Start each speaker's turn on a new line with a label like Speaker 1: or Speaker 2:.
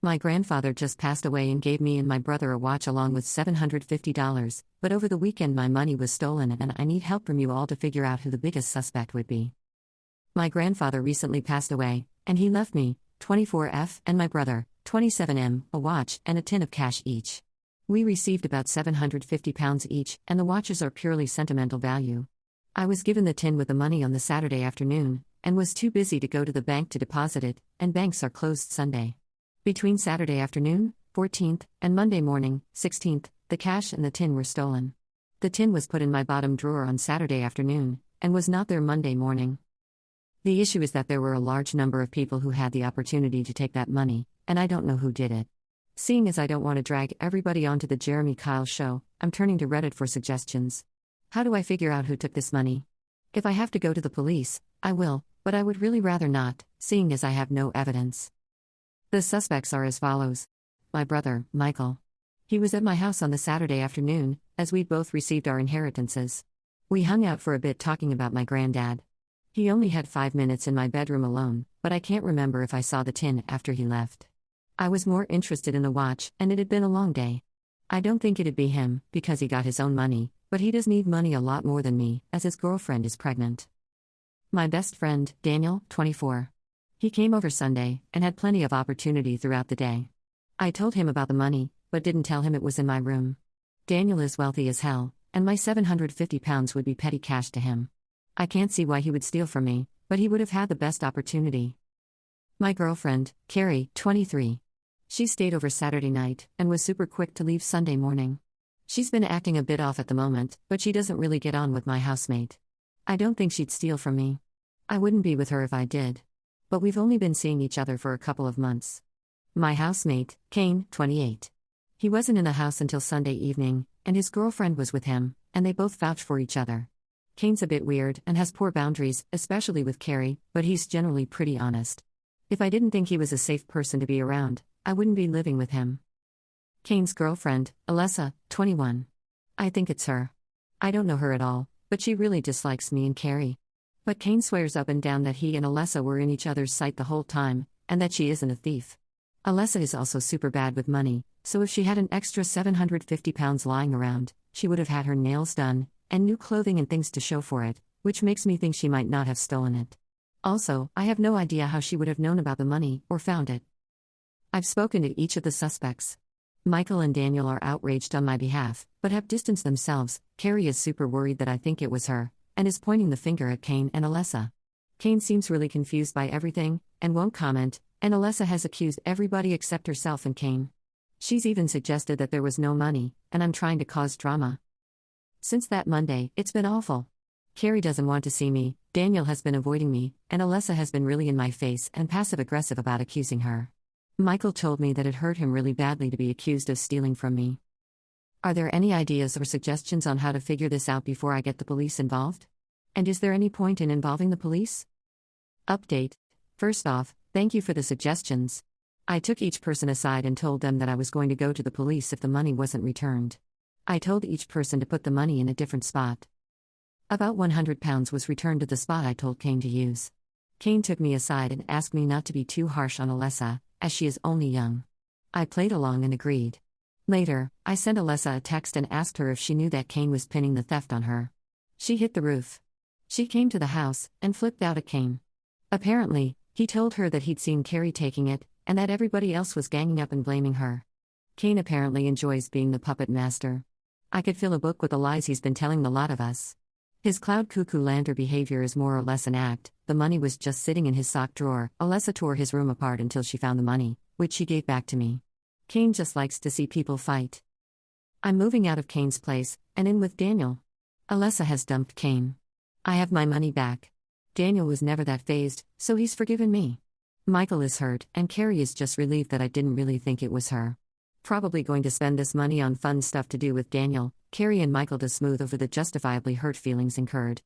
Speaker 1: My grandfather just passed away and gave me and my brother a watch along with $750, but over the weekend my money was stolen and I need help from you all to figure out who the biggest suspect would be. My grandfather recently passed away, and he left me, 24F, and my brother, 27M, a watch and a tin of cash each. We received about £750 each, and the watches are purely sentimental value. I was given the tin with the money on the Saturday afternoon, and was too busy to go to the bank to deposit it, and banks are closed Sunday. Between Saturday afternoon, 14th, and Monday morning, 16th, the cash and the tin were stolen. The tin was put in my bottom drawer on Saturday afternoon, and was not there Monday morning. The issue is that there were a large number of people who had the opportunity to take that money, and I don't know who did it. Seeing as I don't want to drag everybody onto the Jeremy Kyle show, I'm turning to Reddit for suggestions. How do I figure out who took this money? If I have to go to the police, I will, but I would really rather not, seeing as I have no evidence. The suspects are as follows. My brother, Michael. He was at my house on the Saturday afternoon, as we'd both received our inheritances. We hung out for a bit talking about my granddad. He only had 5 minutes in my bedroom alone, but I can't remember if I saw the tin after he left. I was more interested in the watch, and it had been a long day. I don't think it'd be him, because he got his own money, but he does need money a lot more than me, as his girlfriend is pregnant. My best friend, Daniel, 24. He came over Sunday, and had plenty of opportunity throughout the day. I told him about the money, but didn't tell him it was in my room. Daniel is wealthy as hell, and my £750 would be petty cash to him. I can't see why he would steal from me, but he would have had the best opportunity. My girlfriend, Carrie, 23. She stayed over Saturday night, and was super quick to leave Sunday morning. She's been acting a bit off at the moment, but she doesn't really get on with my housemate. I don't think she'd steal from me. I wouldn't be with her if I did. But we've only been seeing each other for a couple of months. My housemate, Kane, 28. He wasn't in the house until Sunday evening, and his girlfriend was with him, and they both vouch for each other. Kane's a bit weird and has poor boundaries, especially with Carrie, but he's generally pretty honest. If I didn't think he was a safe person to be around, I wouldn't be living with him. Kane's girlfriend, Alessa, 21. I think it's her. I don't know her at all, but she really dislikes me and Carrie. But Kane swears up and down that he and Alessa were in each other's sight the whole time, and that she isn't a thief. Alessa is also super bad with money, so if she had an extra £750 lying around, she would have had her nails done, and new clothing and things to show for it, which makes me think she might not have stolen it. Also, I have no idea how she would have known about the money, or found it. I've spoken to each of the suspects. Michael and Daniel are outraged on my behalf, but have distanced themselves. Carrie is super worried that I think it was her, and is pointing the finger at Kane and Alessa. Kane seems really confused by everything, and won't comment, and Alessa has accused everybody except herself and Kane. She's even suggested that there was no money, and I'm trying to cause drama. Since that Monday, it's been awful. Carrie doesn't want to see me, Daniel has been avoiding me, and Alessa has been really in my face and passive-aggressive about accusing her. Michael told me that it hurt him really badly to be accused of stealing from me. Are there any ideas or suggestions on how to figure this out before I get the police involved? And is there any point in involving the police? Update. First off, thank you for the suggestions. I took each person aside and told them that I was going to go to the police if the money wasn't returned. I told each person to put the money in a different spot. About £100 was returned to the spot I told Kane to use. Kane took me aside and asked me not to be too harsh on Alessa, as she is only young. I played along and agreed. Later, I sent Alessa a text and asked her if she knew that Kane was pinning the theft on her. She hit the roof. She came to the house, and flipped out at Kane. Apparently, he told her that he'd seen Carrie taking it, and that everybody else was ganging up and blaming her. Kane apparently enjoys being the puppet master. I could fill a book with the lies he's been telling the lot of us. His cloud cuckoo lantern behavior is more or less an act. The money was just sitting in his sock drawer. Alessa tore his room apart until she found the money, which she gave back to me. Kane just likes to see people fight. I'm moving out of Kane's place, and in with Daniel. Alessa has dumped Kane. I have my money back. Daniel was never that fazed, so he's forgiven me. Michael is hurt, and Carrie is just relieved that I didn't really think it was her. Probably going to spend this money on fun stuff to do with Daniel, Carrie and Michael to smooth over the justifiably hurt feelings incurred.